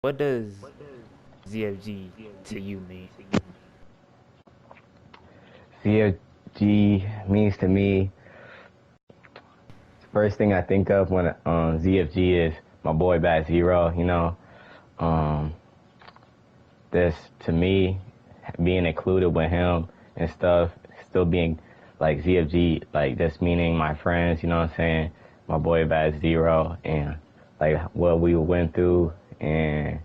What does ZFG to you mean? ZFG means to me, first thing I think of when ZFG is my boy Bad Zero, you know. This, to me, being included with him and stuff, still being like ZFG, like just meaning my friends, you know what I'm saying? My boy Bad Zero, and like what we went through, and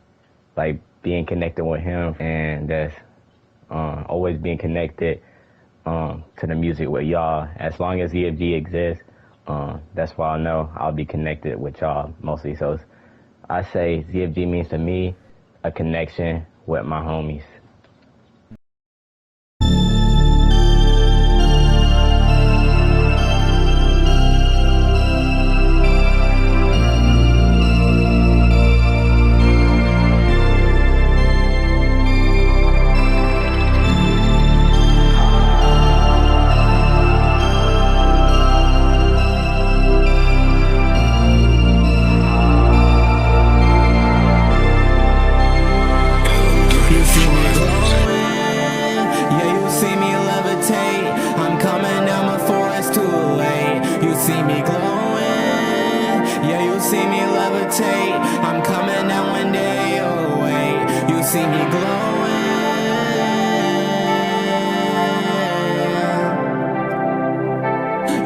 like being connected with him, and just always being connected to the music with y'all. As long as ZFG exists, that's why I know I'll be connected with y'all mostly. So I say ZFG means to me a connection with my homies. See me glowing, yeah, you see me levitate. I'm coming down one day, oh wait, you see me glowing,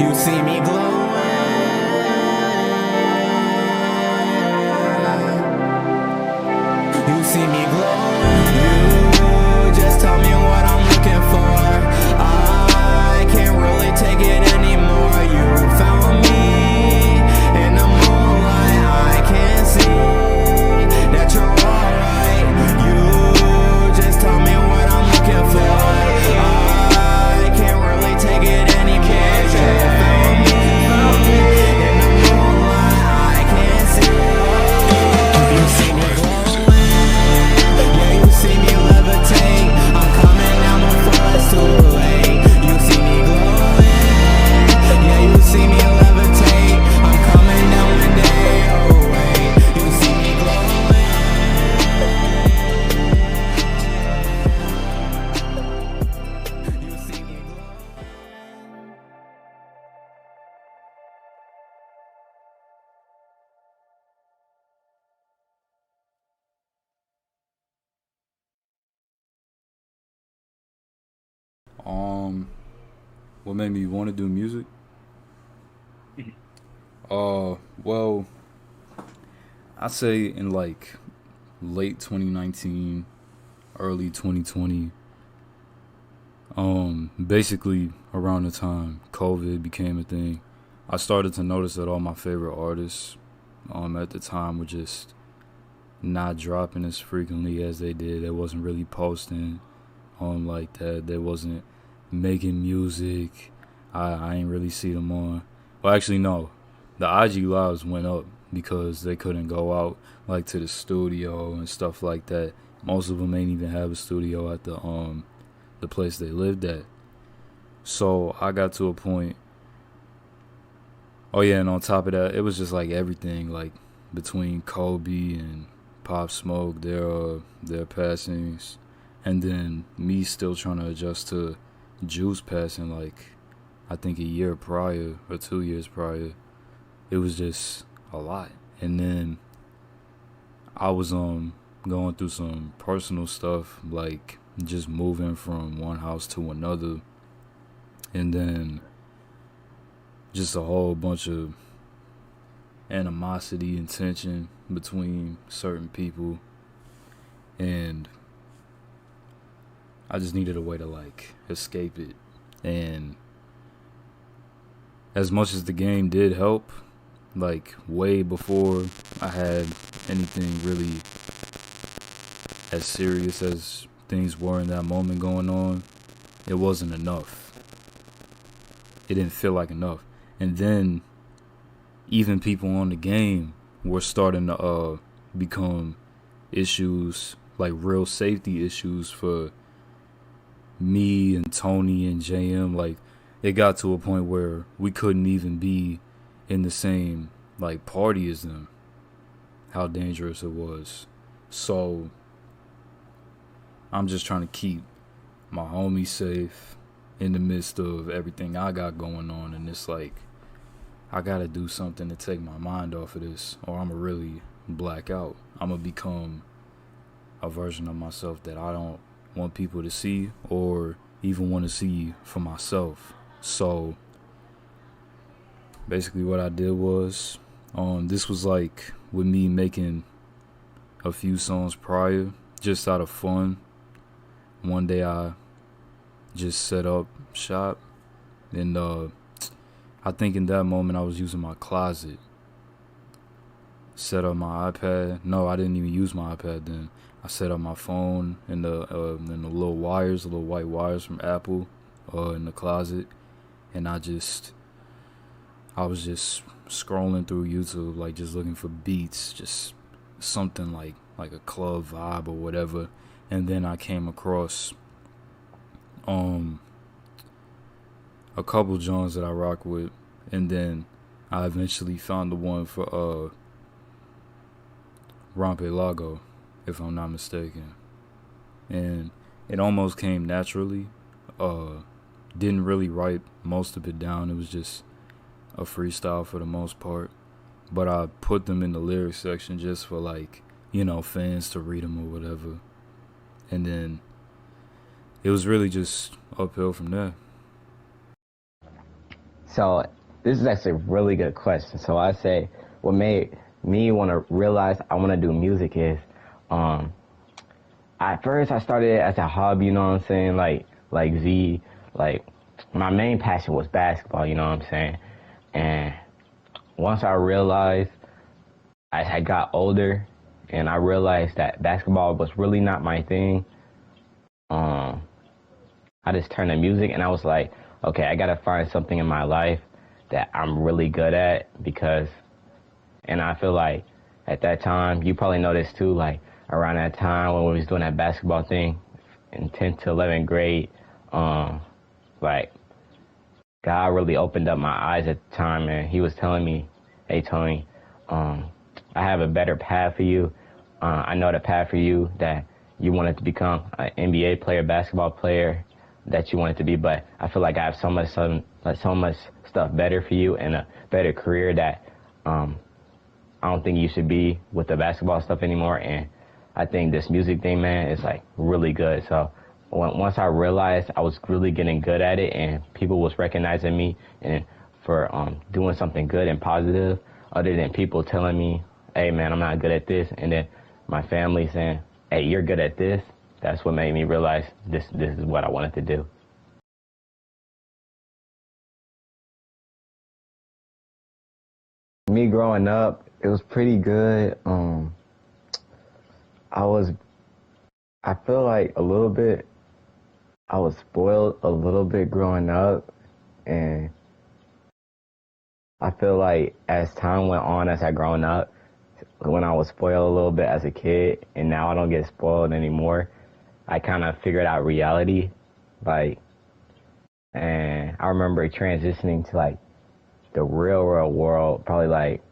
you see me glowing, you see me glowing. You just tell me what I'm looking for. I can't really take it anymore. You found me in the moonlight. I can see that you're alright. You just tell me what I'm looking for. I can't really take it anymore. You found me in the moonlight. I can see. You see me glowing, yeah, you see me levitate. I'm coming down before it's too late. You see me glowing, yeah, you see me levitate. I'm coming down one day, oh wait, you see me glowing. You see me glowing. What made me want to do music? Well, I'd say in like late 2019, early 2020. Basically around the time COVID became a thing, I started to notice that all my favorite artists, at the time were just not dropping as frequently as they did. They wasn't really posting, like that. They wasn't making music. I ain't really see them on. Well, actually, no. The IG lives went up because they couldn't go out like to the studio and stuff like that. Most of them ain't even have a studio at the place they lived at. So I got to a point. Oh yeah, and on top of that, it was just like everything, like between Kobe and Pop Smoke, their passings, and then me still trying to adjust to Juice passing, like I think a year prior or 2 years prior. It was just a lot. And then I was going through some personal stuff, like just moving from one house to another, and then just a whole bunch of animosity and tension between certain people, and I just needed a way to like escape it. And as much as the game did help, like way before I had anything really as serious as things were in that moment going on, it wasn't enough. It didn't feel like enough. And then even people on the game were starting to become issues, like real safety issues for me and Tony and JM. Like it got to a point where we couldn't even be in the same like party as them. How dangerous it was. So I'm just trying to keep my homies safe in the midst of everything I got going on. And it's like, I gotta do something to take my mind off of this, or I'm gonna really black out. I'm gonna become a version of myself that I don't want people to see or even want to see for myself. So basically what I did was, this was like with me making a few songs prior, just out of fun. One day I just set up shop, and I think in that moment I was using my closet. Set up my iPad. No, I didn't even use my iPad then. I set up my phone and the little wires, the little white wires from Apple, in the closet, and I was just scrolling through YouTube, like just looking for beats, just something like a club vibe or whatever, and then I came across a couple joints that I rock with, and then I eventually found the one for Rompe Lago, if I'm not mistaken, and it almost came naturally. Didn't really write most of it down. It was just a freestyle for the most part, but I put them in the lyrics section just for, like, you know, fans to read them or whatever, and then it was really just uphill from there. So this is actually a really good question. So I say what made me want to realize I want to do music is, at first I started it as a hobby, you know what I'm saying? Like Z, like my main passion was basketball, you know what I'm saying? And once I realized, as I got older and I realized that basketball was really not my thing, I just turned to music, and I was like, okay, I gotta find something in my life that I'm really good at, and I feel like at that time, you probably know this too, like around that time when we was doing that basketball thing in 10th to 11th grade, like God really opened up my eyes at the time, and he was telling me, hey, Tony, I have a better path for you. I know the path for you that you wanted to become an NBA player, basketball player, that you wanted to be, but I feel like I have so much stuff better for you and a better career that I don't think you should be with the basketball stuff anymore. And I think this music thing, man, is like really good. So once I realized I was really getting good at it and people was recognizing me and for doing something good and positive, other than people telling me, hey man, I'm not good at this, and then my family saying, hey, you're good at this, that's what made me realize this is what I wanted to do. Me growing up, it was pretty good. I feel like I was spoiled a little bit growing up, and I feel like as time went on, as I grown up, when I was spoiled a little bit as a kid, and now I don't get spoiled anymore, I kind of figured out reality, and I remember transitioning to like the real world, probably like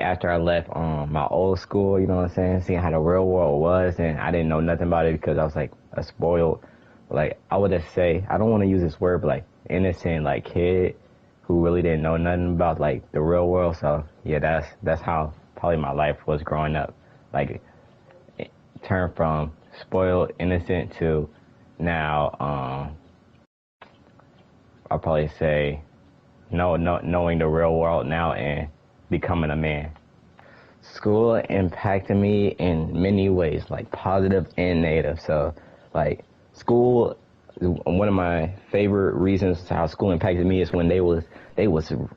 after I left my old school, you know what I'm saying, seeing how the real world was, and I didn't know nothing about it because I was like a spoiled, like I would just say, I don't want to use this word, but like innocent, like kid who really didn't know nothing about like the real world. So yeah, that's how probably my life was growing up. Like it turned from spoiled, innocent to now I'll probably say knowing the real world now and becoming a man. School impacted me in many ways, like positive and negative. So like school, one of my favorite reasons how school impacted me is when they was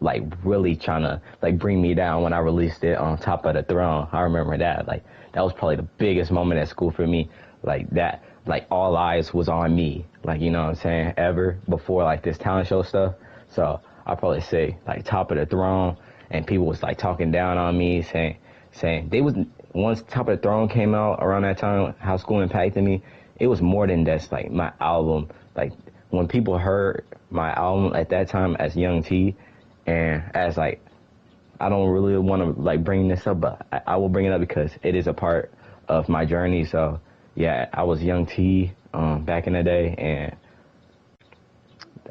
like really trying to like bring me down when I released it on Top of the Throne. I remember that. Like that was probably the biggest moment at school for me. Like that, like all eyes was on me. Like, you know what I'm saying, ever before like this talent show stuff. So I'll probably say like Top of the Throne, and people was like talking down on me, saying they was, once Top of the Throne came out around that time, how school impacted me, it was more than just like my album. Like when people heard my album at that time as Young T and as like I don't really want to like bring this up, but I will bring it up because it is a part of my journey. So yeah, I was Young T back in the day, and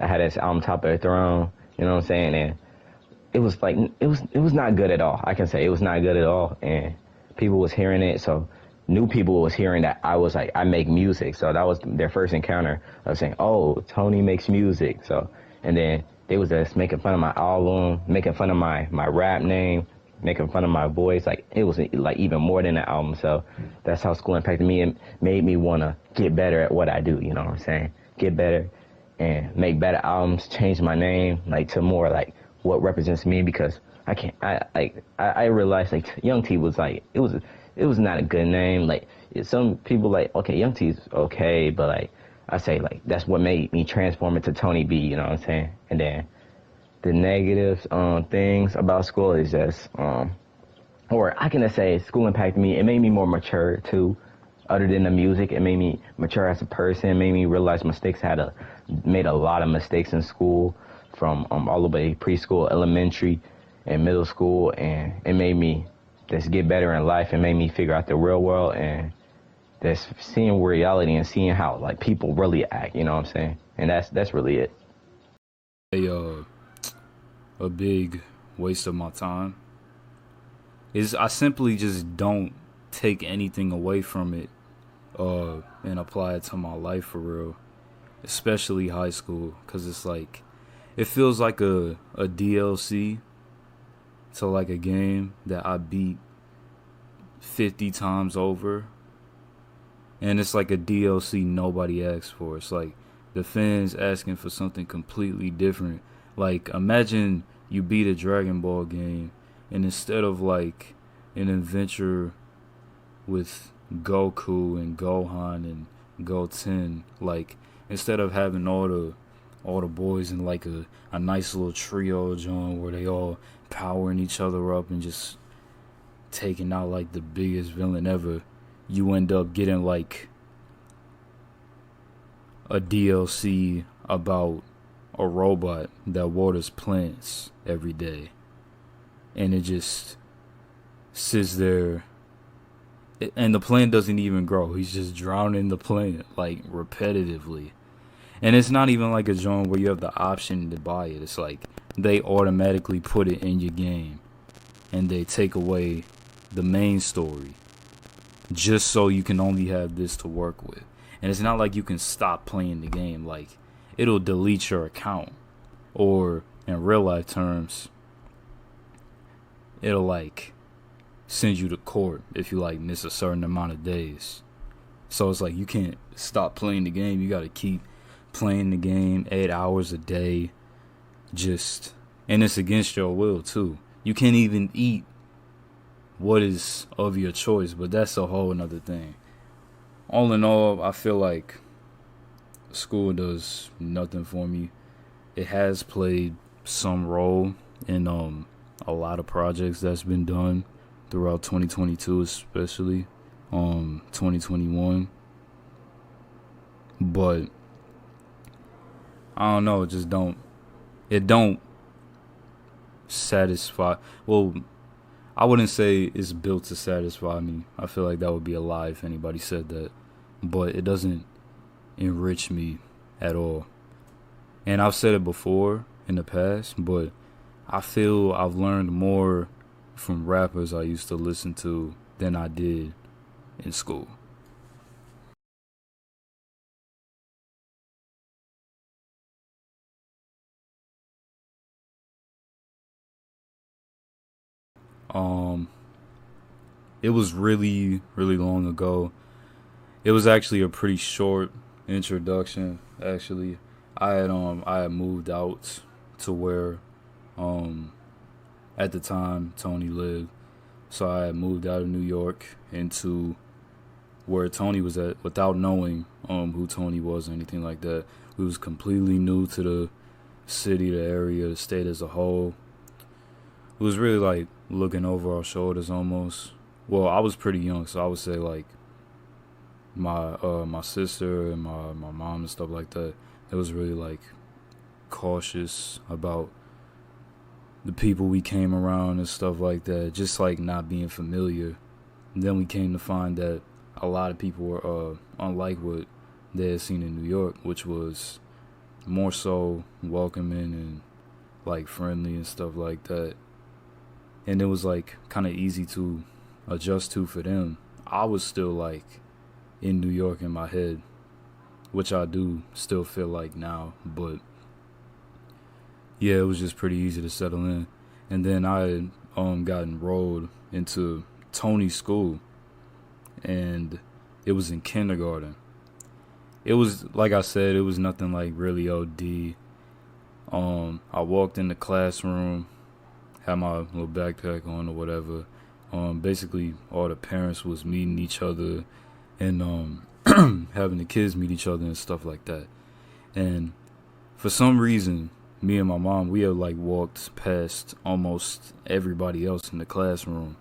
I had this album Top of the Throne. You know what I'm saying? And it was like it was not good at all. I can say it was not good at all, and people was hearing it. So new people was hearing that I was like, I make music. So that was their first encounter of saying, oh, Tony makes music. So, and then they was just making fun of my album, making fun of my rap name, making fun of my voice. Like, it was like even more than the album. So that's how school impacted me and made me want to get better at what I do. You know what I'm saying? Get better and make better albums, change my name, like, to more like what represents me, because I realized like Young T was like, it was not a good name. Like, some people like, okay, Young T's okay, but like, I say like, that's what made me transform into TonyB, you know what I'm saying? And then the negative things about school is just, or I can just say school impacted me. It made me more mature too. Other than the music, it made me mature as a person. It made me realize mistakes. Made a lot of mistakes in school, from all the way preschool, elementary, and middle school, and it made me just get better in life. It made me figure out the real world and just seeing reality and seeing how like people really act. You know what I'm saying? And that's really it. A big waste of my time is I simply just don't take anything away from it and apply it to my life for real, especially high school, because it's like, it feels like a DLC to like a game that I beat 50 times over, and it's like a DLC nobody asked for. It's like the fans asking for something completely different. Like, imagine you beat a Dragon Ball game, and instead of like an adventure with Goku and Gohan and Goten, like, instead of having all the boys in like a nice little trio joint where they all powering each other up and just taking out like the biggest villain ever, you end up getting like a DLC about a robot that waters plants every day, and it just sits there, and the plant doesn't even grow. He's just drowning the plant like repetitively. And it's not even like a joint where you have the option to buy it. It's like they automatically put it in your game, and they take away the main story just so you can only have this to work with. And it's not like you can stop playing the game. Like, it'll delete your account, or in real life terms, it'll like send you to court if you like miss a certain amount of days. So it's like you can't stop playing the game. You gotta keep playing the game 8 hours a day, and it's against your will too. You can't even eat what is of your choice, but that's a whole another thing. All in all, I feel like school does nothing for me. It has played some role in a lot of projects that's been done throughout 2022, especially 2021. But I don't know, it don't satisfy. Well, I wouldn't say it's built to satisfy me. I feel like that would be a lie if anybody said that. But it doesn't enrich me at all. And I've said it before in the past, but I feel I've learned more from rappers I used to listen to than I did in school. It was really, really long ago. It was actually a pretty short introduction. Actually, I had moved out to where at the time Tony lived. So I had moved out of New York into where Tony was at without knowing who Tony was or anything like that. We was completely new to the city, the area, the state as a whole. It was really like looking over our shoulders almost. Well, I was pretty young, so I would say like my sister and my mom and stuff like that. It was really like cautious about the people we came around and stuff like that, just like not being familiar. And then we came to find that a lot of people were unlike what they had seen in New York, which was more so welcoming and like friendly and stuff like that. And it was like kind of easy to adjust to for them. I was still like in New York in my head, which I do still feel like now, but yeah, it was just pretty easy to settle in. And then I had got enrolled into Tony's school, and it was in kindergarten. It was, like I said, it was nothing like really OD. I walked in the classroom, had my little backpack on or whatever. Basically, all the parents was meeting each other and having the kids meet each other and stuff like that. And for some reason, me and my mom, we had like walked past almost everybody else in the classroom,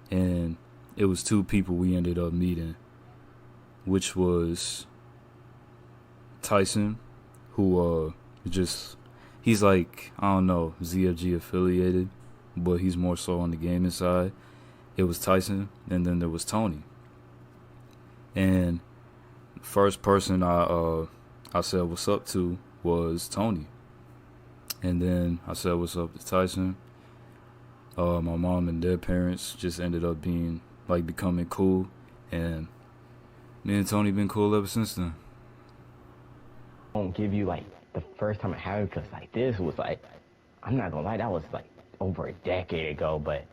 and it was two people we ended up meeting, which was Tyson, who he's like, I don't know, ZFG affiliated, but he's more so on the gaming side. It was Tyson, and then there was Tony. And the first person I said what's up to was Tony. And then I said what's up to Tyson. My mom and their parents just ended up becoming cool, and me and Tony been cool ever since then. I won't give you like the first time it happened, because like this was like, I'm not gonna lie, that was like over a decade ago. But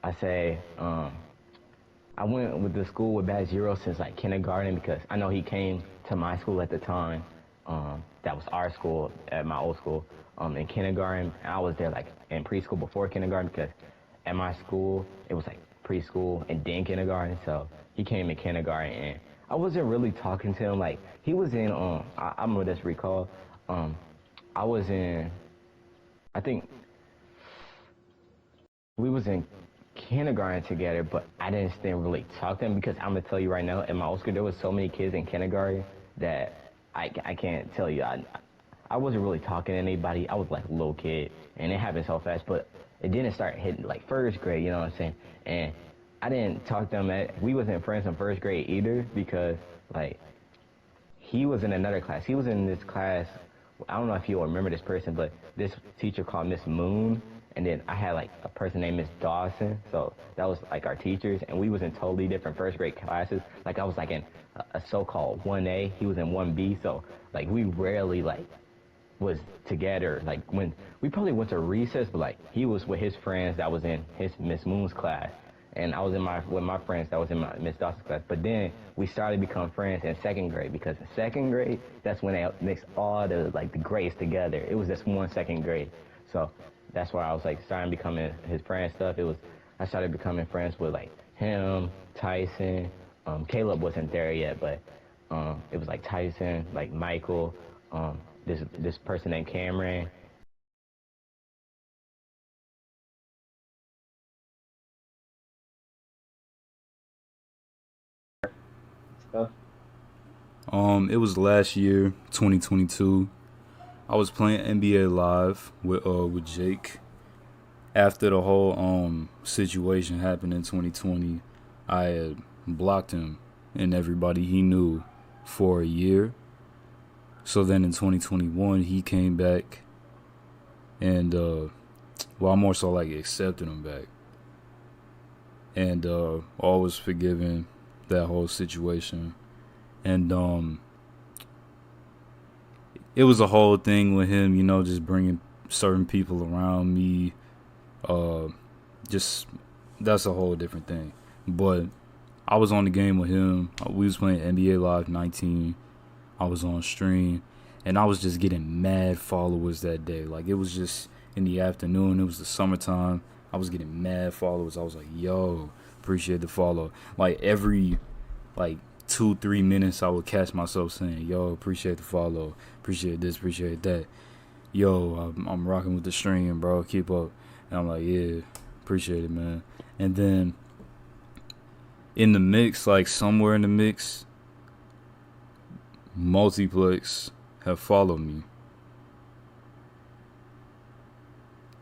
I say I went with the school with Bad Zero since like kindergarten, because I know he came to my school at the time. That was our school at my old school. In kindergarten, I was there like in preschool before kindergarten, because at my school it was like preschool and then kindergarten. So he came in kindergarten, and I wasn't really talking to him. Like he was in I'm gonna just recall. I was in, I think we was in kindergarten together, but I didn't really talk to him, because I'm gonna tell you right now, in my old school there was so many kids in kindergarten that I can't tell you. I wasn't really talking to anybody. I was like a little kid, and it happened so fast. But it didn't start hitting like first grade, you know what I'm saying? And I didn't talk to him we wasn't friends in first grade either, because like he was in another class. He was in this class, I don't know if you'll remember this person, but this teacher called Miss Moon, and then I had like a person named Miss Dawson. So that was like our teachers, and we was in totally different first grade classes. Like I was like in a so-called 1A, he was in 1B, so like we rarely like was together. Like when we probably went to recess, but like he was with his friends that was in his Miss Moon's class, and I was with my friends that was in my Miss Dawson's class. But then we started to become friends in second grade, because in second grade, that's when they mixed all the like the grades together. It was just one second grade. So that's why I was like starting becoming his friend stuff. I started becoming friends with like him, Tyson, Caleb wasn't there yet, but it was like Tyson, like Michael, this person named Cameron. It was last year, 2022. I was playing NBA Live with Jake. After the whole situation happened in 2020, I had blocked him and everybody he knew for a year. So then in 2021, he came back, and I more so like accepted him back, and all was forgiven, that whole situation. And it was a whole thing with him, you know, just bringing certain people around me. Just that's a whole different thing. But I was on the game with him. We was playing NBA Live 19. I was on stream, and I was just getting mad followers that day. Like, it was just in the afternoon. It was the summertime. I was getting mad followers. I was like, yo, appreciate the follow. Like, every, 2-3 minutes, I would catch myself saying, yo, appreciate the follow. Appreciate this, appreciate that. Yo, I'm rocking with the stream, bro. Keep up. And I'm like, yeah, appreciate it, man. And then in the mix, like somewhere in the mix, Multiplex have followed me.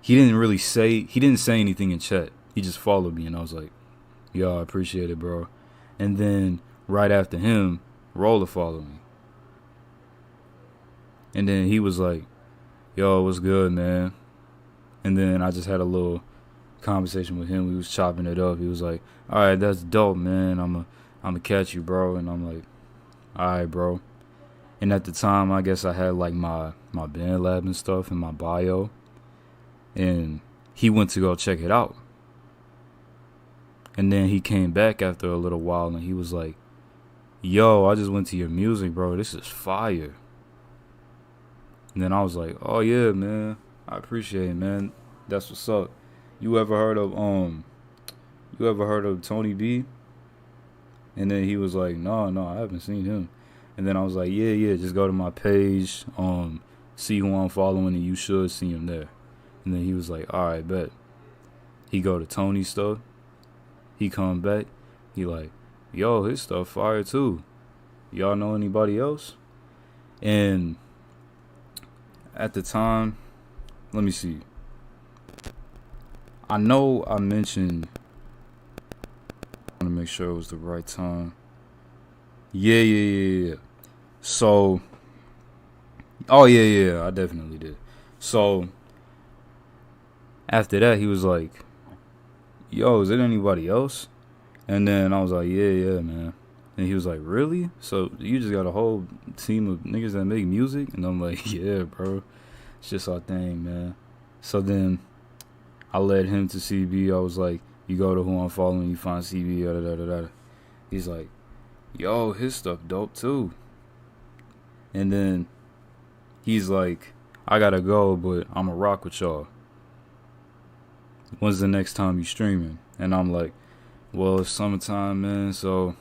he didn't say anything in chat. He just followed me, and I was like, yo, I appreciate it, bro. And then right after him, Roller followed me. And then he was like, yo, what's good, man? And then I just had a little conversation with him. We was chopping it up. He was like, all right, that's dope, man. I'm a catch you, bro. And I'm like, all right, bro. And at the time, I guess I had like my Bandlab and stuff in my bio. And he went to go check it out. And then he came back after a little while and he was like, yo, I just went to your music, bro. This is fire. And then I was like, oh yeah, man. I appreciate it, man. That's what's up. You ever heard of TonyB? And then he was like, no, I haven't seen him. And then I was like, yeah, just go to my page, see who I'm following, and you should see him there. And then he was like, all right, bet. He go to Tony's stuff. He come back. He like, yo, his stuff fire too. Y'all know anybody else? And at the time, let me see. I know I mentioned, I want to make sure it was the right time. Yeah. So, oh yeah, I definitely did. So, after that, he was like, yo, is there anybody else? And then I was like, yeah, man. And he was like, really? So you just got a whole team of niggas that make music? And I'm like, yeah, bro. It's just our thing, man. So then I led him to CB. I was like, you go to who I'm following, you find CB, da. He's like, yo, his stuff dope too. And then he's like, I gotta go, but I'ma rock with y'all. When's the next time you streaming? And I'm like, well, it's summertime, man, so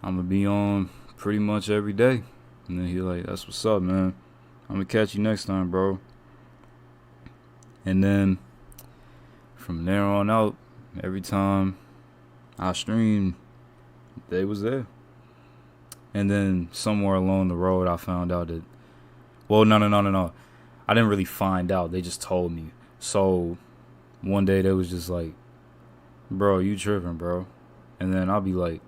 I'm gonna be on pretty much every day. And then he like, that's what's up, man. I'm gonna catch you next time, bro. And then from there on out, every time I streamed, they was there. And then somewhere along the road, I found out that, well, no. I didn't really find out. They just told me. So one day they was just like, bro, you tripping, bro. And then I'll be like,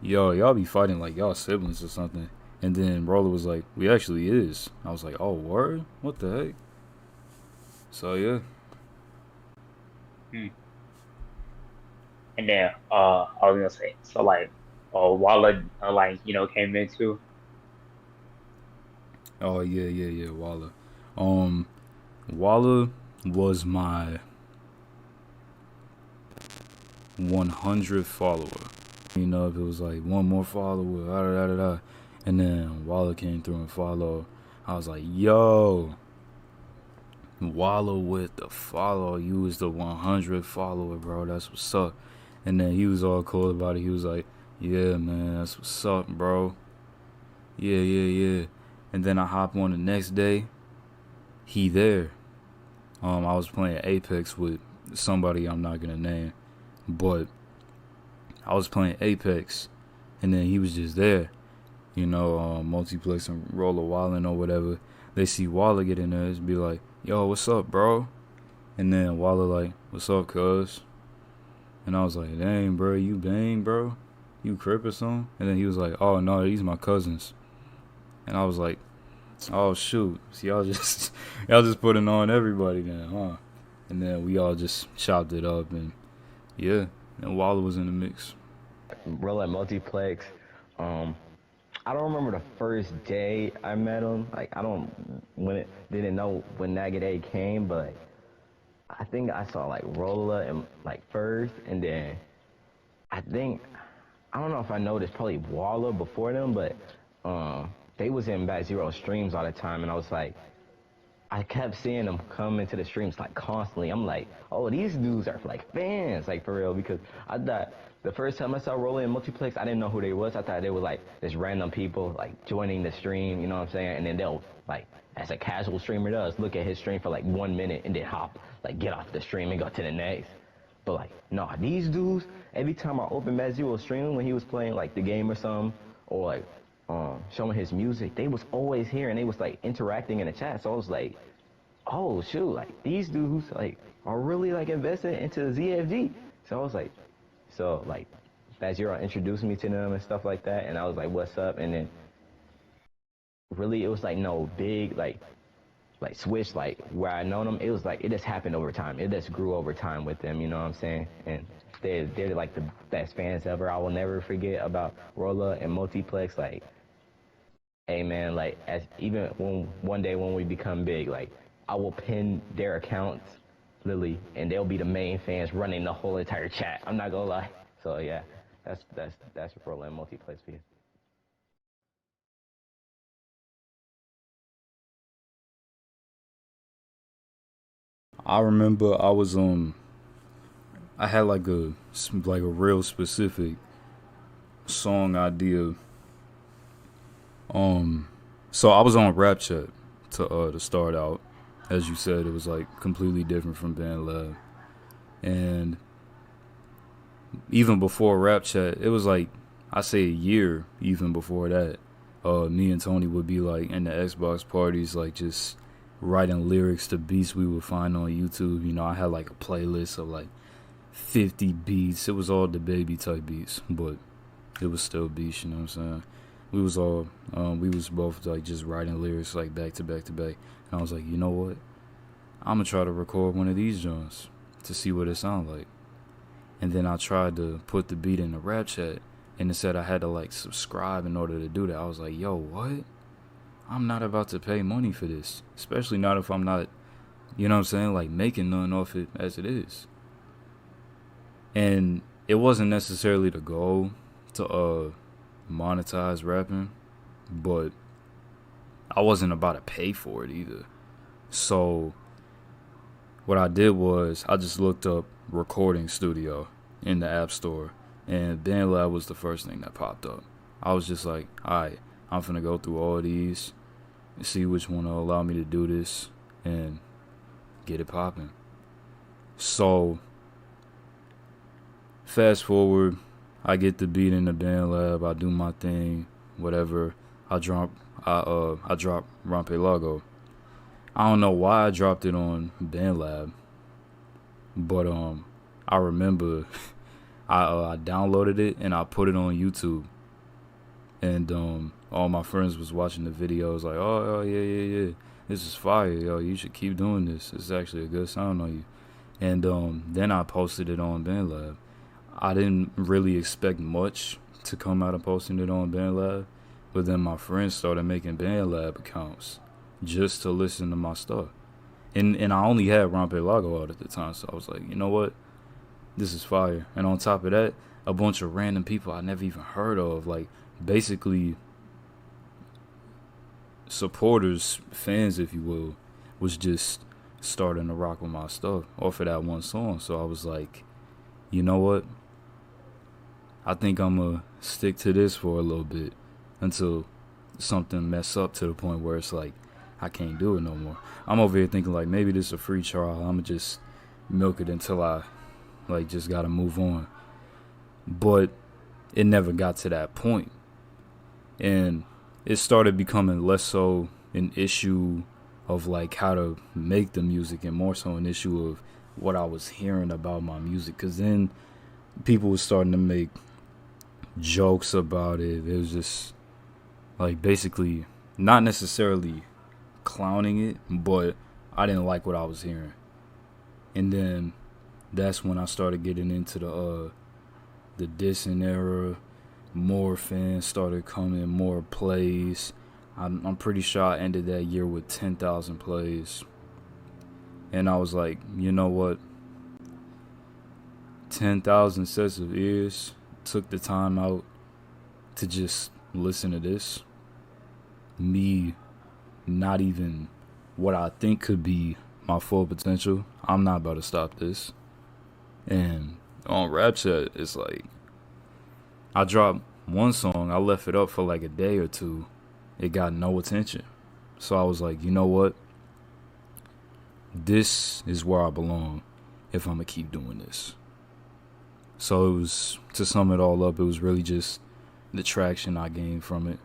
yo, y'all be fighting like y'all siblings or something. And then Roller was like, we actually is. I was like, oh, word? What the heck? So, yeah. And then I was gonna say, so like, Walla, like, you know, came into. Oh, yeah, Walla. Walla was my 100th follower. You know, if it was like one more follower, and then Walla came through and followed. I was like, yo, Walla with the follow. You was the 100th follower, bro. That's what's up. And then he was all cool about it. He was like, yeah, man, that's what's up, bro. Yeah. And then I hop on the next day. He there. I was playing Apex with somebody I'm not gonna name, but I was playing Apex, and then he was just there. You know, multiplex and Roller Wallin' or whatever. They see Walla get in there, it's be like, yo, what's up, bro? And then Walla like, what's up, cuz? And I was like, dang, bro, you bang, bro? You crip or something? And then he was like, oh, no, these my cousins. And I was like, oh, shoot. See, y'all just putting on everybody then, huh? And then we all just chopped it up, and yeah, and Walla was in the mix. Roll at multiplex. I don't remember the first day I met him. Like, didn't know when Nugget A came, but I think I saw like Rolla and like first, and then I don't know if I noticed probably Walla before them, but they was in Bat Zero streams all the time, and I was like, I kept seeing them come into the streams like constantly. I'm like, oh, these dudes are like fans, like for real, because I thought the first time I saw Rolla in multiplex, I didn't know who they was. I thought they were like just random people like joining the stream, you know what I'm saying? And then they'll like, as a casual streamer does, look at his stream for like 1 minute and then hop, like get off the stream and go to the next. But like, no, these dudes, every time I opened Bat Zero stream when he was playing like the game or something, or like showing his music, they was always here and they was like interacting in the chat. So I was like, oh shoot, like these dudes like are really like invested into ZFG. So I was like, so like that Zero introduced me to them and stuff like that, and I was like, what's up? And then really it was like no big like switch like where I known them. It was like it just happened over time. It just grew over time with them. You know what I'm saying? And they're like the best fans ever. I will never forget about Rolla and Multiplex. Like, hey man, like as even when one day when we become big, like I will pin their accounts, Lily, and they'll be the main fans running the whole entire chat. I'm not gonna lie. So yeah, that's Rolla and Multiplex for you. I remember I had like a real specific song idea. So I was on Rap Chat to start out. As you said, it was like completely different from Bandlab. And even before Rap Chat, it was like I say a year even before that. Me and Tony would be like in the Xbox parties, like just writing lyrics to beats we would find on YouTube. You know, I had like a playlist of like 50 beats. It was all the baby type beats, but it was still beats. You know what I'm saying? We was both like just writing lyrics like back to back to back. And I was like, you know what? I'm gonna try to record one of these joints to see what it sounds like. And then I tried to put the beat in the Rap Chat, and it said I had to like subscribe in order to do that. I was like, yo, what? I'm not about to pay money for this, especially not if I'm not, you know what I'm saying, like making none off it as it is. And it wasn't necessarily the goal to monetize rapping, but I wasn't about to pay for it either. So what I did was I just looked up recording studio in the App Store, and Bandlab was the first thing that popped up. I was just like, alright, I'm finna go through all these and see which one will allow me to do this and get it popping. So fast forward, I get the beat in the Bandlab, I do my thing, whatever. I drop Rompe Lago. I don't know why I dropped it on Bandlab, but I remember I downloaded it and I put it on YouTube, and all my friends was watching the videos like, oh yeah, this is fire, yo, you should keep doing this. It's actually a good sound on you. And then I posted it on Bandlab. I didn't really expect much to come out of posting it on Bandlab, but then my friends started making Bandlab accounts just to listen to my stuff. And I only had Rompe Lago out at the time, so I was like, you know what? This is fire. And on top of that, a bunch of random people I never even heard of, like basically supporters, fans, if you will, was just starting to rock with my stuff off of that one song. So I was like, you know what? I think I'm going to stick to this for a little bit until something mess up to the point where it's like, I can't do it no more. I'm over here thinking like maybe this is a free trial. I'm going to just milk it until I like just got to move on. But it never got to that point. And it started becoming less so an issue of like how to make the music and more so an issue of what I was hearing about my music. Because then people were starting to make jokes about it. It was just like basically not necessarily clowning it, but I didn't like what I was hearing. And then that's when I started getting into the dissing era. More fans started coming, more plays. I'm pretty sure I ended that year with 10,000 plays. And I was like, you know what? 10,000 sets of ears took the time out to just listen to this. Me, not even what I think could be my full potential. I'm not about to stop this. And on Rap Chat, it's like, I dropped one song, I left it up for like a day or two. It got no attention. So I was like, you know what? This is where I belong if I'm going to keep doing this. So it was, to sum it all up, it was really just the traction I gained from it.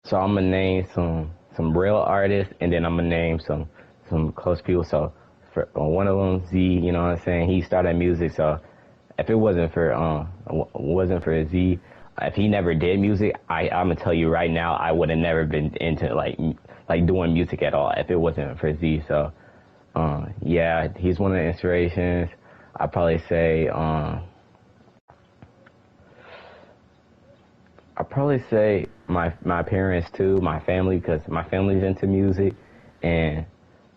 So I'm gonna name some real artists, and then I'm gonna name some close people. So for one of them, Z, you know what I'm saying? He started music, so if it wasn't for Z, if he never did music, I'm gonna tell you right now, I would have never been into like doing music at all if it wasn't for Z. So yeah, he's one of the inspirations. I'd probably say my parents too, my family, because my family's into music, and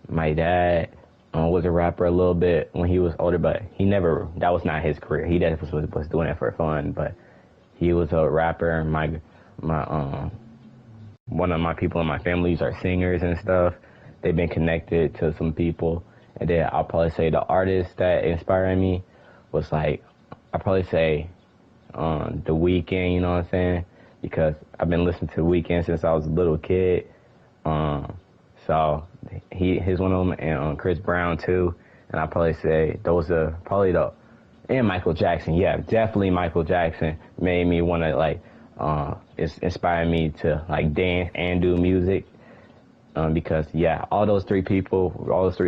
my dad was a rapper a little bit when he was older, but that was not his career. He just was doing it for fun, but he was a rapper. My one of my people in my families are singers and stuff. They've been connected to some people, and then I'll probably say the artist that inspired me was like, I'll probably say The Weeknd, you know what I'm saying? Because I've been listening to The Weeknd since I was a little kid. So he's one of them, and Chris Brown too. And I probably say those are probably and Michael Jackson. Yeah, definitely Michael Jackson made me want to it's inspired me to like dance and do music. Because yeah, all those three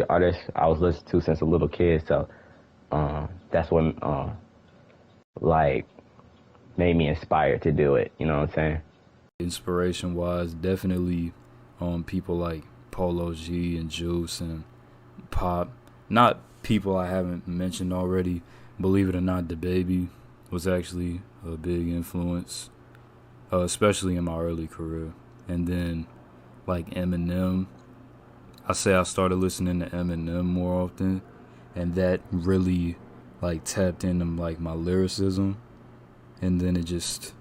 artists I was listening to since a little kid. So that's what like made me inspired to do it. You know what I'm saying? Inspiration wise, definitely people like Polo G and Juice and Pop. Not people I haven't mentioned already. Believe it or not, DaBaby was actually a big influence, especially in my early career. And then like Eminem, I started listening to Eminem more often, and that really like tapped into like my lyricism, and then it just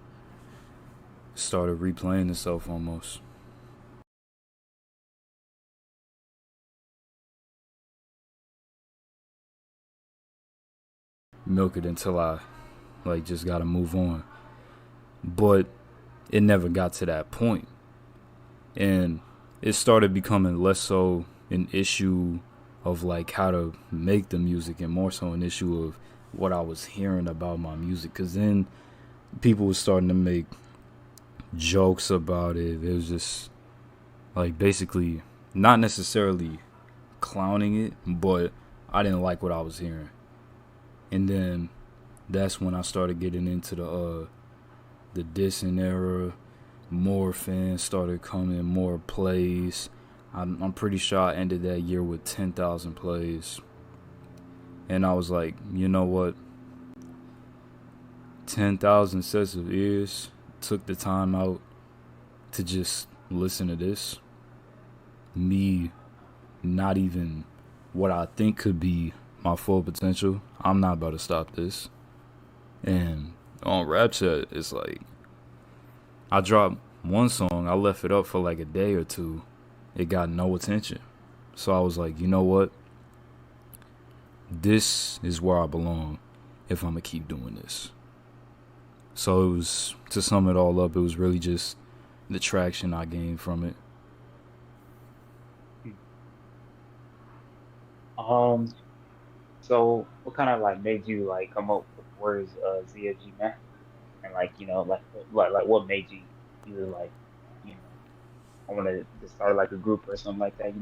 started replaying itself almost. Milk it until I like just gotta move on. But it never got to that point. And it started becoming less so an issue of like how to make the music and more so an issue of what I was hearing about my music. Cause then people were starting to make jokes about it. It was just like basically not necessarily clowning it, but I didn't like what I was hearing. And then that's when I started getting into the dissing era. More fans started coming, more plays. I'm pretty sure I ended that year with 10,000 plays. And I was like, you know what? 10,000 sets of ears took the time out to just listen to this. Me, not even what I think could be my full potential. I'm not about to stop this. And on Rap Chat, it's like I dropped one song, I left it up for like a day or two. It got no attention. So I was like, you know what? This is where I belong if I'm gonna keep doing this. So it was, to sum it all up, it was really just the traction I gained from it. So what kind of like made you like come up with the words ZFG, man? And like, like what made you either like, you know, I wanna to start like a group or something like that,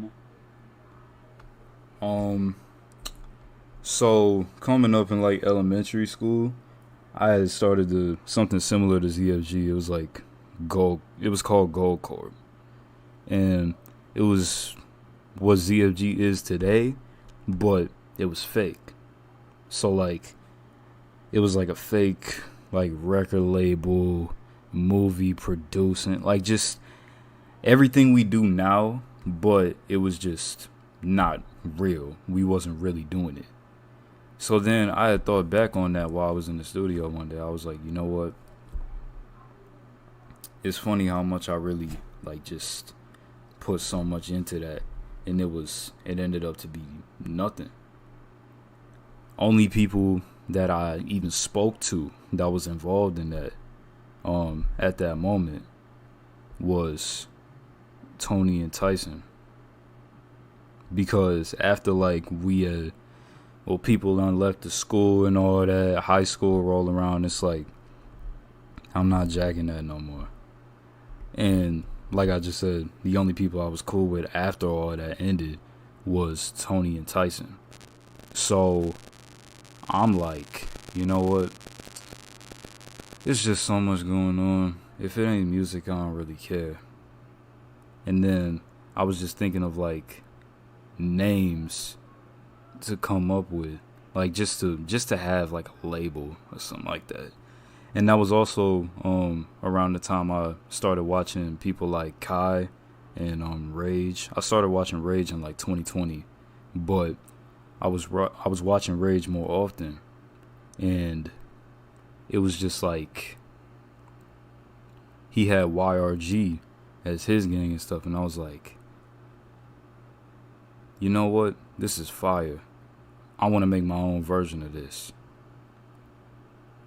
Um so coming up in like elementary school, I had started something similar to ZFG. It was like it was called Gold Corp. And it was what ZFG is today, but it was fake. So like it was like a fake like record label, movie producing, like just everything we do now, but it was just not real. We wasn't really doing it. So then I had thought back on that while I was in the studio one day. I was like, you know what? It's funny how much I really like just put so much into that, and it ended up to be nothing. Only people that I even spoke to that was involved in that at that moment was Tony and Tyson. Because after like people done left the school and all that, high school roll around, it's like I'm not jacking that no more. And like I just said, the only people I was cool with after all that ended was Tony and Tyson. So I'm like, you know what? There's just so much going on. If it ain't music, I don't really care. And then I was just thinking of like names to come up with, like just to have like a label or something like that. And that was also around the time I started watching people like Kai and Rage. I started watching Rage in like 2020, but I was watching Rage more often, and it was just like he had YRG as his gang and stuff, and I was like, you know what? This is fire. I want to make my own version of this.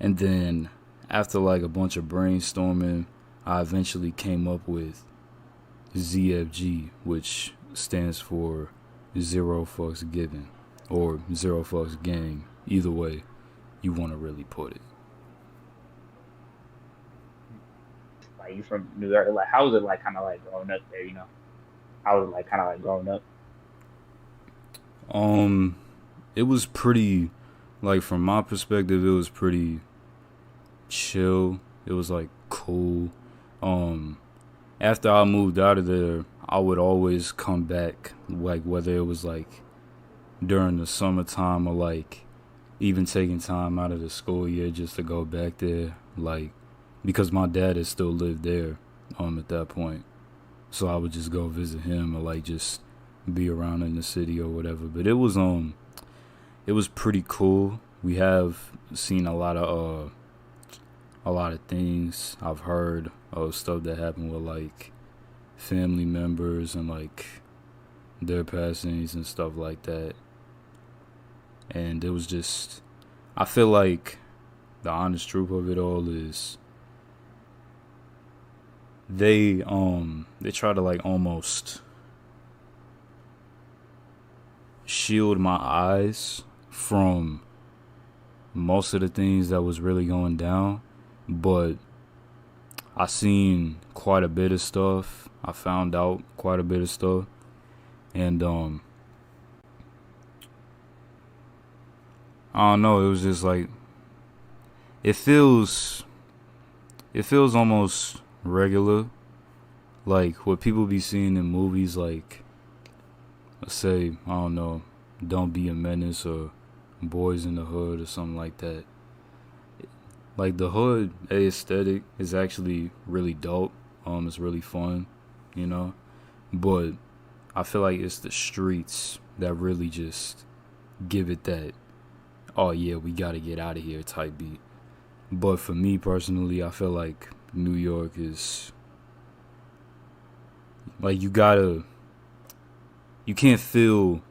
And then after like a bunch of brainstorming, I eventually came up with ZFG, which stands for Zero Fucks Given, or Zero Fucks Gang, either way you want to really put it. Like you from New York, like how was it like kind of like growing up there? How was it like kind of like growing up? It was pretty, like from my perspective, it was pretty chill. It was like cool. After I moved out of there, I would always come back, like whether it was like during the summertime or like even taking time out of the school year just to go back there, like because my dad had still lived there at that point. So I would just go visit him or like just be around in the city or whatever. But it was pretty cool. We have seen a lot of things. I've heard of stuff that happened with like family members and like their passings and stuff like that. And it was just, I feel like the honest truth of it all is they try to like almost shield my eyes from most of the things that was really going down, but I seen quite a bit of stuff. I found out quite a bit of stuff, and I don't know, it was just like it feels almost regular, like what people be seeing in movies, like let's say, I don't know, Don't Be a Menace or Boys in the Hood or something like that. Like the hood aesthetic is actually really dope. It's really fun, you know. But I feel like it's the streets that really just give it that, oh yeah, we gotta get out of here type beat. But for me personally, I feel like New York is like you can't feel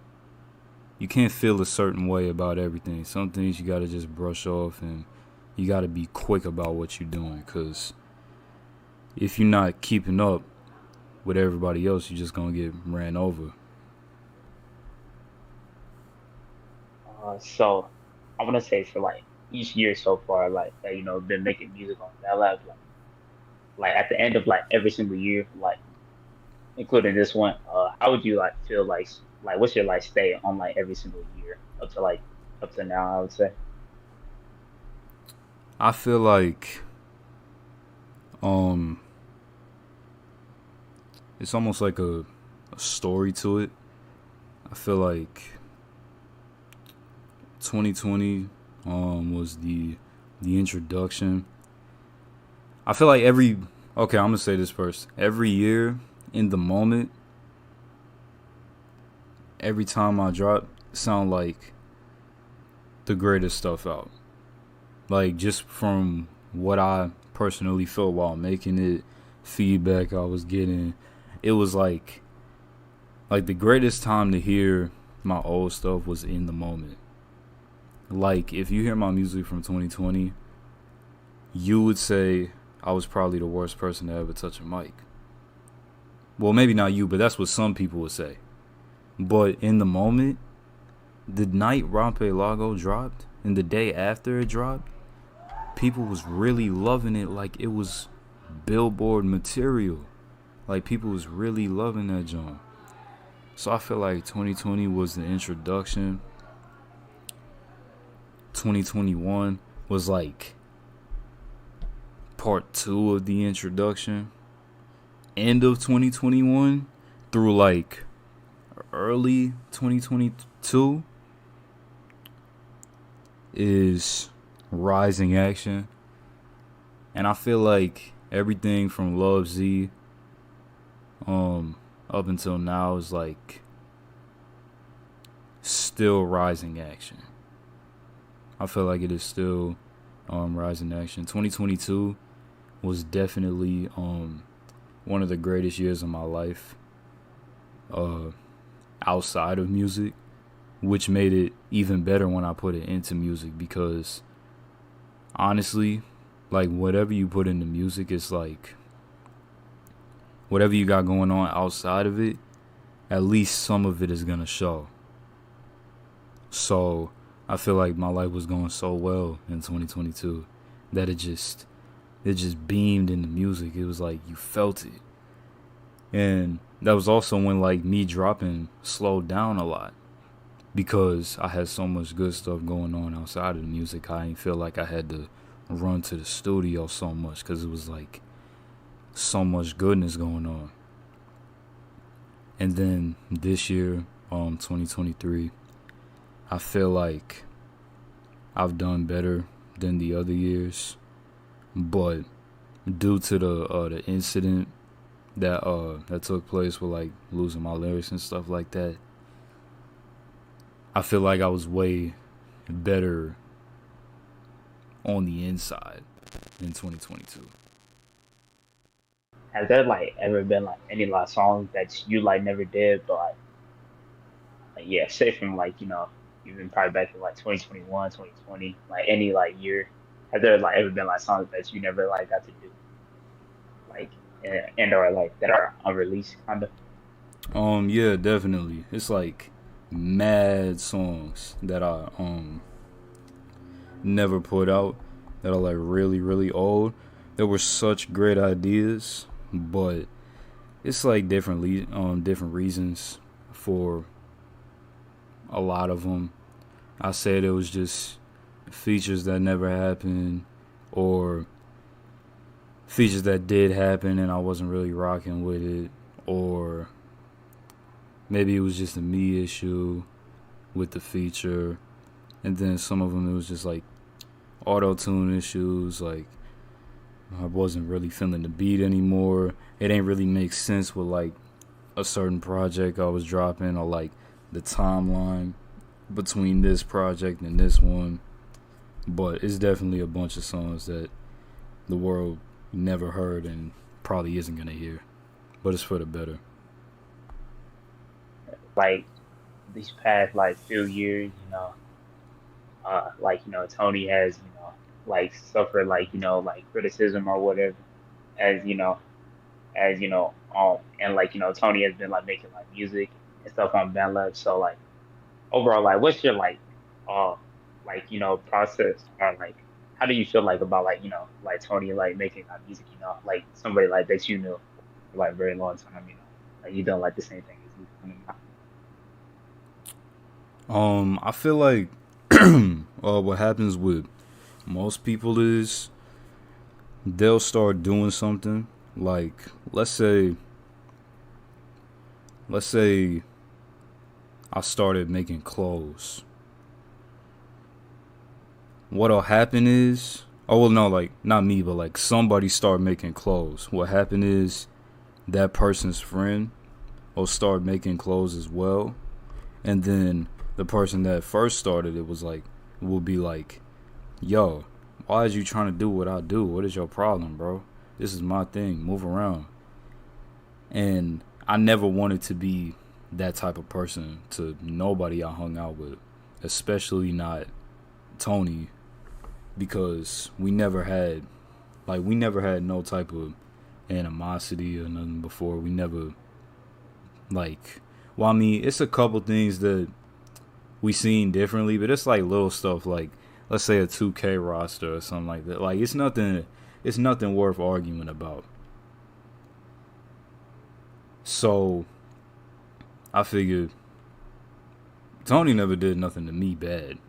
a certain way about everything. Some things you gotta just brush off, and you gotta be quick about what you're doing, because if you're not keeping up with everybody else, you're just gonna get ran over. So I want to say for like each year so far, like that, been making music on Bandlab, like at the end of like every single year, like including this one, how would you like feel like what's your like stay on like every single year up to now, I would say. I feel like it's almost like a story to it. I feel like 2020 was the introduction. I feel like I'm gonna say this first. Every year in the moment, every time I drop, sound like the greatest stuff out. Like just from what I personally felt while making it, feedback I was getting, it was like the greatest time to hear my old stuff was in the moment. Like if you hear my music from 2020, you would say I was probably the worst person to ever touch a mic. Well, maybe not you, but that's what some people would say. But in the moment, the night Rompe Lago dropped and the day after it dropped, people was really loving it like it was Billboard material. Like, people was really loving that joint. So I feel like 2020 was the introduction. 2021 was like part 2 of the introduction. End of 2021 through like early 2022 is rising action. And I feel like everything from Love Z up until now is like still rising action. I feel like it is still rising action. 2022 was definitely one of the greatest years of my life outside of music, which made it even better when I put it into music, because honestly, like, whatever you put into music, it's like whatever you got going on outside of it, at least some of it is gonna show. So I feel like my life was going so well in 2022 that it just beamed in the music. It was like you felt it. And that was also when like me dropping slowed down a lot, because I had so much good stuff going on outside of the music. I didn't feel like I had to run to the studio so much, because it was like so much goodness going on. And then this year, 2023, I feel like I've done better than the other years, but due to the incident that took place with like losing my lyrics and stuff like that, I feel like I was way better on the inside in 2022. Has there like ever been like any like songs that you like never did, but like yeah, say from like, even probably back in like 2021, 2020, like any like year, has there like ever been like songs that you never like got to do, like and or like that are unreleased kind of? Yeah, definitely. It's like mad songs that I never put out, that are like really, really old. There were such great ideas, but it's like different reasons for a lot of them. I said it was just features that never happened, or features that did happen and I wasn't really rocking with it, or maybe it was just a me issue with the feature. And then some of them, it was just like auto-tune issues, like I wasn't really feeling the beat anymore. It ain't really make sense with like a certain project I was dropping, or like the timeline between this project and this one. But it's definitely a bunch of songs that the world never heard and probably isn't gonna hear, but it's for the better. Like these past like few years, like Tony has like suffered like like criticism or whatever, as and like Tony has been like making like music and stuff on Bandlab. So like overall, like what's your uh like process, or like how do you feel like about like like Tony like making like music, like somebody like that for like a very long time, like you done like the same thing as he's doing now. I feel like what happens with most people is they'll start doing something. Like let's say I started making clothes. What'll happen is, oh well, no, like not me, but like somebody start making clothes. What happened is that person's friend will start making clothes as well, and then the person that first started it will be like, yo, why is you trying to do what I do? What is your problem, bro? This is my thing. Move around. And I never wanted to be that type of person to nobody I hung out with, especially not Tony, because we never had no type of animosity or nothing before. We never I mean, it's a couple things that we seen differently, but it's like little stuff, like let's say a 2K roster or something like that. Like it's nothing worth arguing about. So I figured Tony never did nothing to me bad.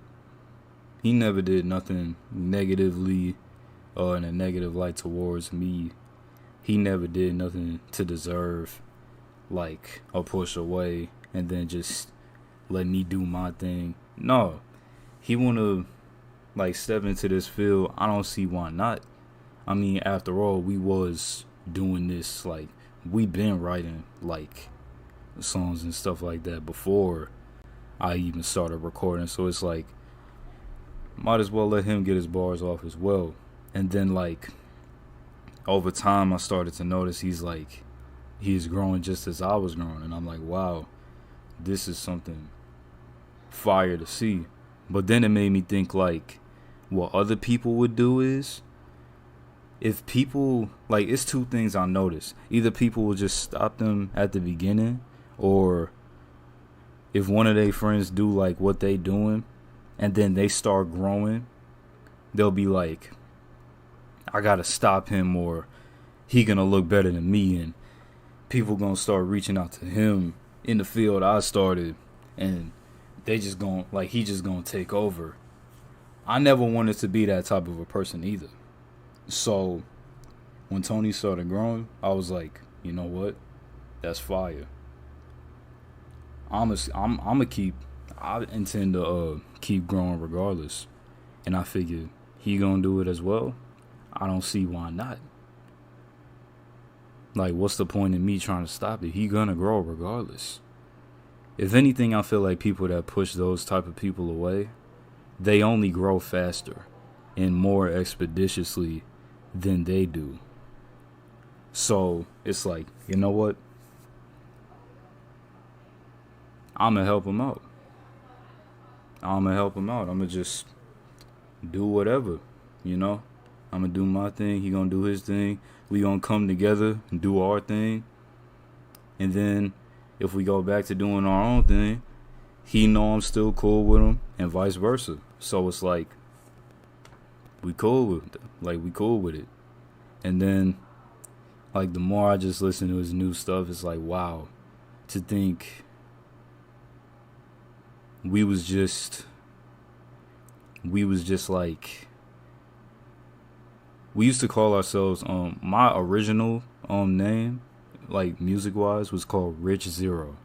He never did nothing negatively or in a negative light towards me. He never did nothing to deserve like a push away and then just let me do my thing. No, he wanna like step into this field. I don't see why not. I mean, after all, we was doing this, like we been writing like songs and stuff like that before I even started recording. So it's like might as well let him get his bars off as well. And then like over time I started to notice he's growing just as I was growing, and I'm like, wow, this is something fire to see. But then it made me think like what other people would do is if people like it's two things I noticed. Either people will just stop them at the beginning, or if one of their friends do like what they doing and then they start growing, they'll be like, I gotta stop him or he gonna look better than me, and people gonna start reaching out to him in the field I started, and they just gonna like he just gonna take over. I never wanted to be that type of a person either. So when Tony started growing, I was like, you know what? That's fire. I intend to keep growing regardless. And I figured he gonna do it as well. I don't see why not. Like, what's the point in me trying to stop it? He gonna grow regardless. If anything, I feel like people that push those type of people away, they only grow faster and more expeditiously than they do. So it's like, you know what? I'm gonna help him out. I'm gonna just do whatever, you know? I'm gonna do my thing. He gonna do his thing. We gonna come together and do our thing. And then if we go back to doing our own thing, he know I'm still cool with him, and vice versa. So it's like we cool with it. And then like the more I just listen to his new stuff, it's like, wow, to think we was just like, we used to call ourselves my original name, like music wise, was called Rich Zero.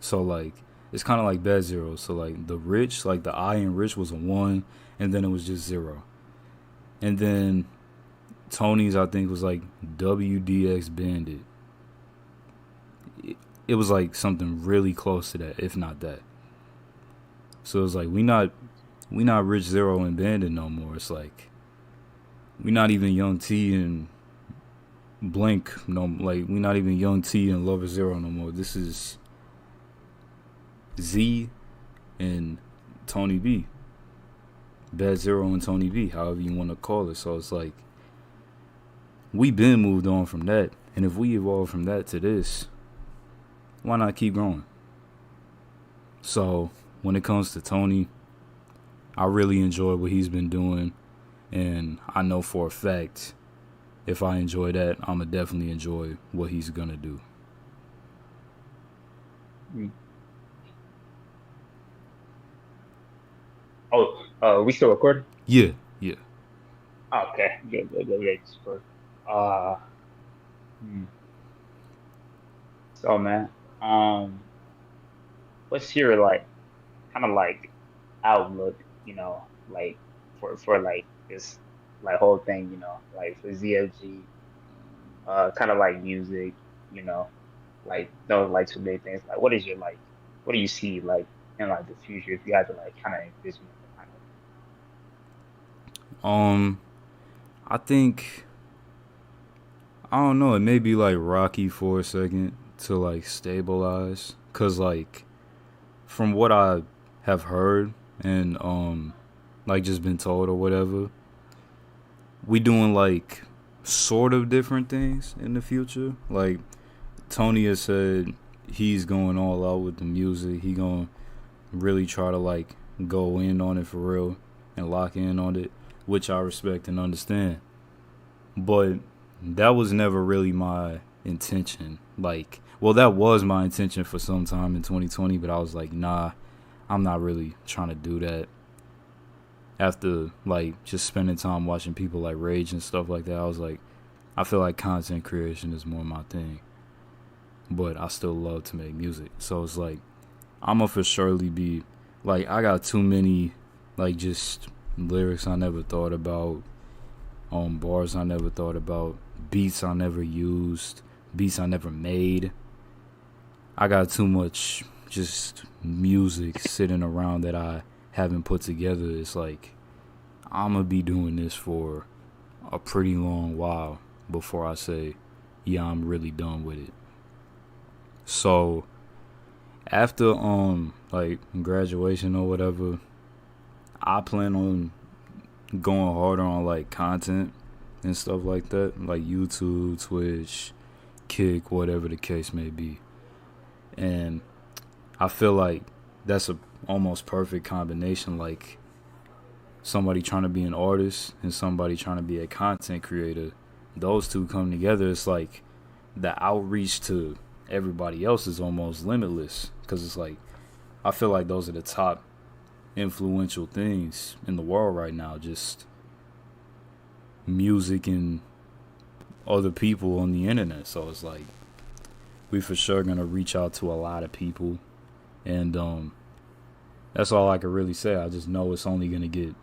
So like it's kind of like Bad Zero. So like the rich, like the I in rich was a 1, and then it was just 0. And then Tony's, I think, was like WDX Bandit. It was like something really close to that, if not that. So it's like we not Rich Zero and Bandit no more. It's like we not even Young T and Blink no, like we not even Young T and Lover Zero no more. This is Z and TonyB. Bad Zero and TonyB, however you want to call it. So it's like we been moved on from that, and if we evolve from that to this, why not keep growing? So when it comes to Tony, I really enjoy what he's been doing, and I know for a fact if I enjoy that, I'ma definitely enjoy what he's gonna do. Oh, we still recording? Yeah. Okay, good. Sure. Uh, hmm. So man, what's your like kind of like outlook, like for like this like whole thing, like for ZFG, kind of like music, like those like two big things. Like, what is your like, what do you see like in like the future if you had to like kind of envision it, kind I think, I don't know, it may be like rocky for a second to like stabilize, cause like from what I have heard and like just been told or whatever, we doing like sort of different things in the future. Like Tony has said he's going all out with the music. He gonna really try to like go in on it for real and lock in on it, which I respect and understand. But that was never really my intention. Like Well, that was my intention for some time in 2020, but I was like, nah, I'm not really trying to do that. After, like, just spending time watching people, like, rage and stuff like that, I was like, I feel like content creation is more my thing. But I still love to make music. So it's like, I'm going to for surely be, like, I got too many, like, just lyrics I never thought about, bars I never thought about, beats I never used, beats I never made. I got too much just music sitting around that I haven't put together. It's like, I'm going to be doing this for a pretty long while before I say, yeah, I'm really done with it. So after like graduation or whatever, I plan on going harder on like content and stuff like that, like YouTube, Twitch, Kick, whatever the case may be. And I feel like that's a almost perfect combination, like somebody trying to be an artist and somebody trying to be a content creator. Those two come together, it's like the outreach to everybody else is almost limitless, because it's like, I feel like those are the top influential things in the world right now, just music and other people on the internet. So it's like, we for sure gonna reach out to a lot of people, and that's all I can really say. I just know it's only gonna get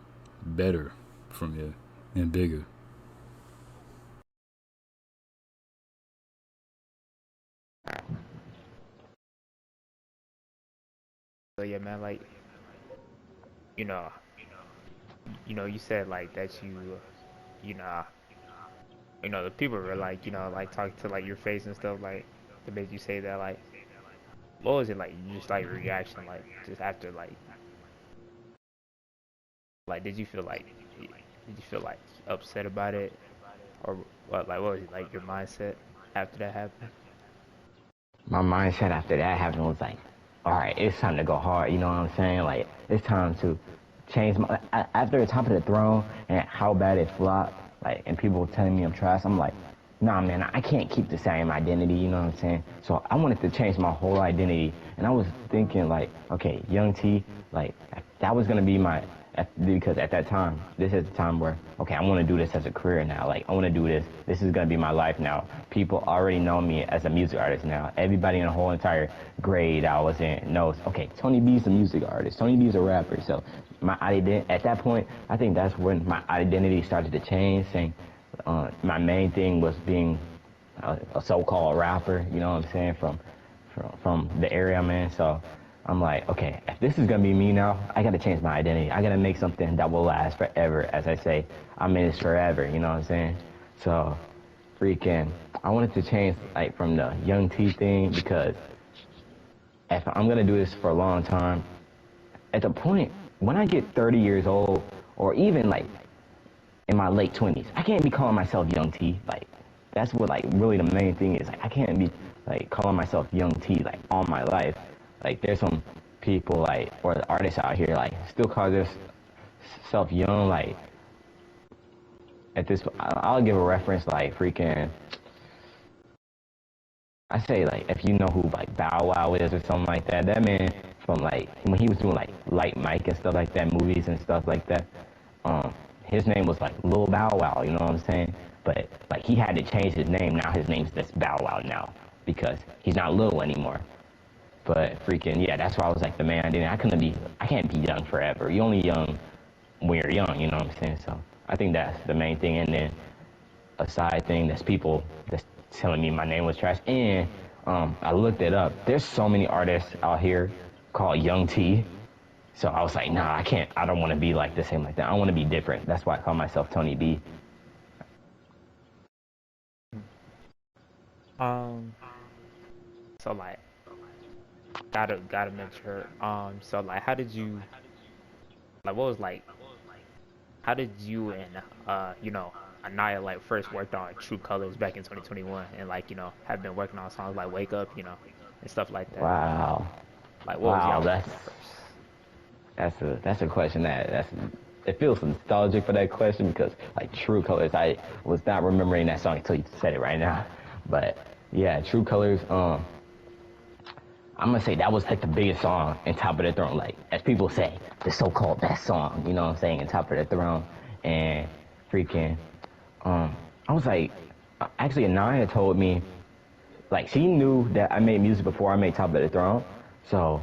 better from here and bigger. So yeah, man, like, you know, you said like that you the people were like, like talk to like your face and stuff, like, that made you say that, like, what was it like? You just like reaction, like, just after, like, did you feel like upset about it, or what? Like, what was it like your mindset after that happened? My mindset after that happened was like, all right, it's time to go hard. You know what I'm saying? Like, it's time to change my. After the top of the throne and how bad it flopped, like, and people telling me I'm trash, I'm like, nah, man, I can't keep the same identity. You know what I'm saying? So I wanted to change my whole identity, and I was thinking like, okay, Young T, like, that was gonna be my. Because at that time, this is the time where, okay, I want to do this as a career now. Like, I want to do this. This is going to be my life now. People already know me as a music artist now. Everybody in the whole entire grade I was in knows, okay, Tony B's a music artist. Tony B's a rapper. So my identity, at that point, I think that's when my identity started to change. Saying my main thing was being a so-called rapper, you know what I'm saying, from the area I'm in. So I'm like, okay, if this is gonna be me now, I gotta change my identity. I gotta make something that will last forever. As I say, I'm in this forever, you know what I'm saying? So, I wanted to change, like, from the Young T thing, because if I'm gonna do this for a long time, at the point, when I get 30 years old, or even, like, in my late 20s, I can't be calling myself Young T. Like, that's what, like, really the main thing is. Like, I can't be, like, calling myself Young T, like, all my life. Like, there's some people, like, or the artists out here, like, still call themselves young. Like, at this, I'll give a reference, like, I say, like, if you know who, like, Bow Wow is or something like that, that man from, like, when he was doing, like, Light Mike and stuff like that, movies and stuff like that, his name was, like, Lil Bow Wow, you know what I'm saying? But, like, he had to change his name. Now his name's just Bow Wow now, because he's not Lil anymore. But yeah, that's why I was like, the man, I can't be young forever. You're only young when you're young, you know what I'm saying? So I think that's the main thing. And then a side thing, that's people that's telling me my name was trash. And I looked it up. There's so many artists out here called Young T. So I was like, nah, I don't want to be like the same like that. I want to be different. That's why I call myself Tony B. So like, gotta make sure. So like, how did you, like, how did you and Anaya, like, first worked on True Colors back in 2021, and, like, have been working on songs like Wake Up, and stuff like that. Wow. Like, what was y'all That's a question it feels nostalgic for that question, because, like, True Colors, I was not remembering that song until you said it right now. But yeah, True Colors, I'm gonna say that was like the biggest song in Top of the Throne, like as people say, the so-called best song, you know what I'm saying, in Top of the Throne. And freaking, I was like, actually Anaya told me, like she knew that I made music before I made Top of the Throne, so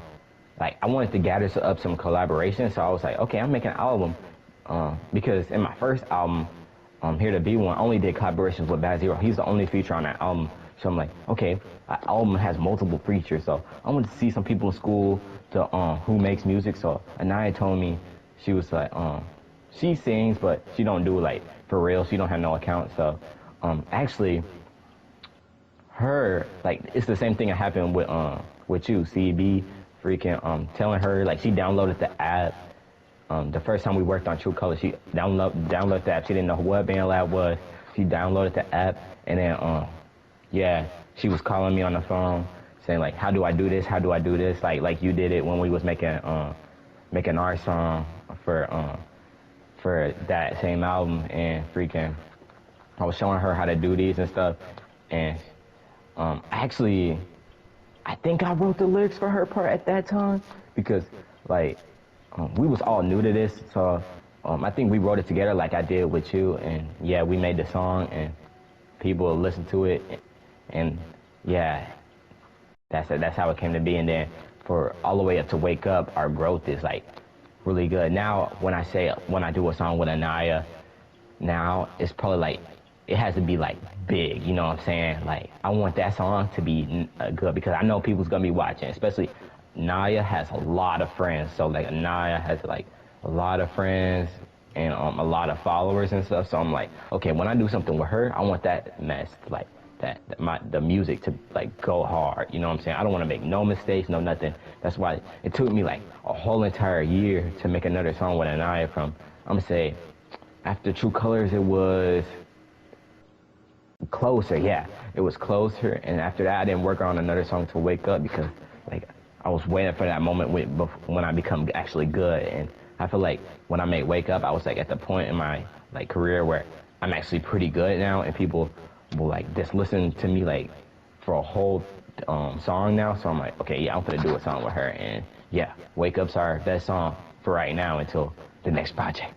like I wanted to gather up some collaboration. So I was like, okay, I'm making an album, because in my first album, Here to Be One, I only did collaborations with Bad Zero. He's the only feature on that album. So I'm like, okay, an album has multiple features. So I wanted to see some people in school to who makes music. So Anaya told me, she was like, she sings, but she don't do it like for real. She don't have no account. So actually, her, like, it's the same thing that happened with you, CB, freaking telling her, like, she downloaded the app. The first time we worked on True Color, she downloaded the app. She didn't know what Bandlab was. She downloaded the app, and then yeah, she was calling me on the phone saying like, how do I do this? How do I do this? Like you did it when we was making our song for that same album, and freaking I was showing her how to do these and stuff. And actually, I think I wrote the lyrics for her part at that time, because like we was all new to this, so I think we wrote it together like I did with you, and yeah, we made the song and people listened to it, and yeah, that's how it came to be. And then for all the way up to Wake Up, our growth is like really good. Now when I do a song with Anaya, now it's probably like, it has to be like big, you know what I'm saying? Like I want that song to be good, because I know people's gonna be watching, especially Naya has a lot of friends. So like Naya has like a lot of friends and a lot of followers and stuff. So I'm like, okay, when I do something with her, I want that mess, like the music to like go hard, you know what I'm saying? I don't want to make no mistakes, no nothing. That's why it took me like a whole entire year to make another song with Anaya. From, I'm gonna say, after True Colors, it was Closer. Yeah, it was Closer. And after that, I didn't work on another song to Wake Up, because like I was waiting for that moment when I become actually good. And I feel like when I made Wake Up, I was like at the point in my like career where I'm actually pretty good now, and people will like just listen to me like for a whole song now. So I'm like, okay, yeah, I'm gonna do a song with her. And yeah, Wake Up's our best song for right now until the next project.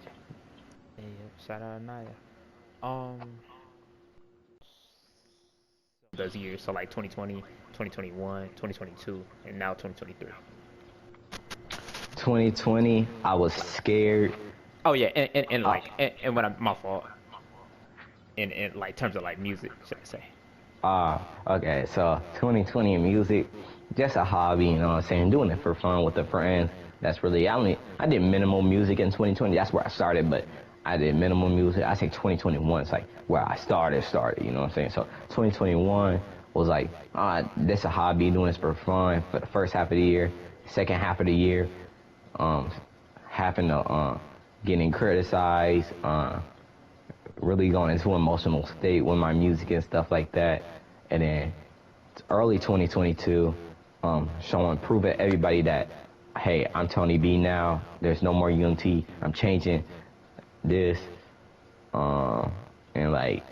Hey, shout out Naya. Those years, so like 2020, 2021, 2022, and now 2023. 2020, I was scared. Oh yeah, and like, and when my fault. In like terms of like music, should I say? Okay, so 2020 music, just a hobby, you know what I'm saying? Doing it for fun with the friends. That's really, I did minimal music in 2020. That's where I started, but I did minimal music. I say 2021 is like where I started, you know what I'm saying? So 2021 was like, this a hobby, doing this for fun for the first half of the year. Second half of the year, having to, getting criticized, really going into an emotional state with my music and stuff like that. And then early 2022, proving everybody that, hey, I'm TonyB now. There's no more UMT. I'm changing this. And like,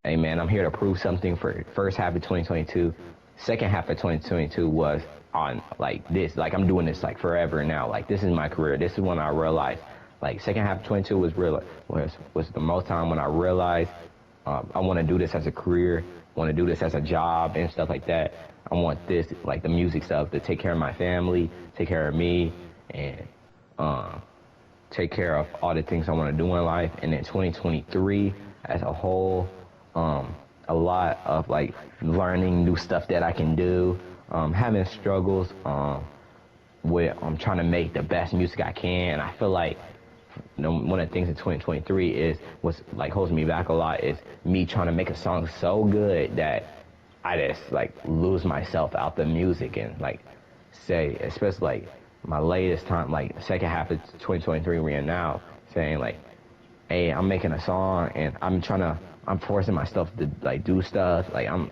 hey man, I'm here to prove something for first half of 2022. Second half of 2022 was on like this, like I'm doing this like forever now. Like this is my career. This is when I realized, like second half of 22 was the most time when I realized I want to do this as a career, want to do this as a job and stuff like that. I want this, like the music stuff, to take care of my family, take care of me, and take care of all the things I want to do in life. And then 2023 as a whole, a lot of like learning new stuff that I can do, having struggles with trying to make the best music I can. And I feel like one of the things in 2023 is what's like holds me back a lot is me trying to make a song so good that I just like lose myself out the music and like say, especially like my latest time, like the second half of 2023 we're in now, saying like, hey, I'm making a song and I'm forcing myself to like do stuff. Like I'm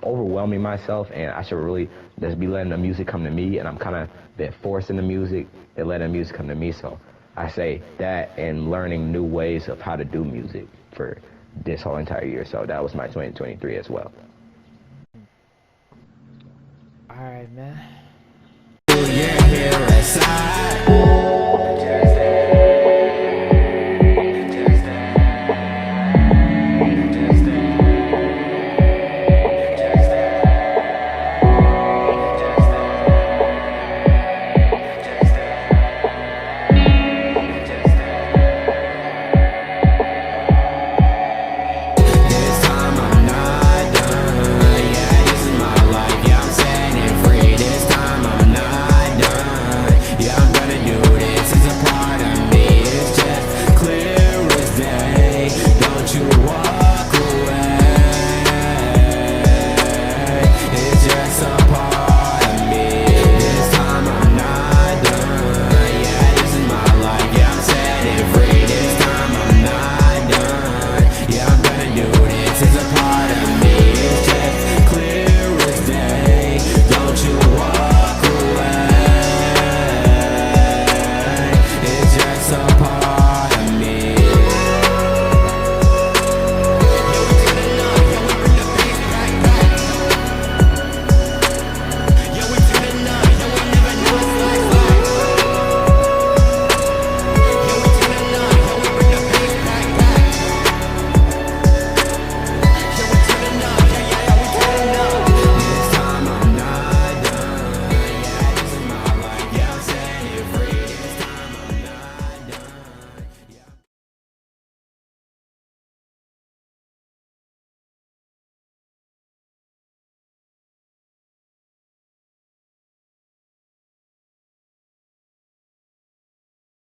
overwhelming myself, and I should really just be letting the music come to me. And I'm kind of been forcing the music and letting the music come to me. So I say that and learning new ways of how to do music for this whole entire year. So that was my 2023 as well. All right. right, man.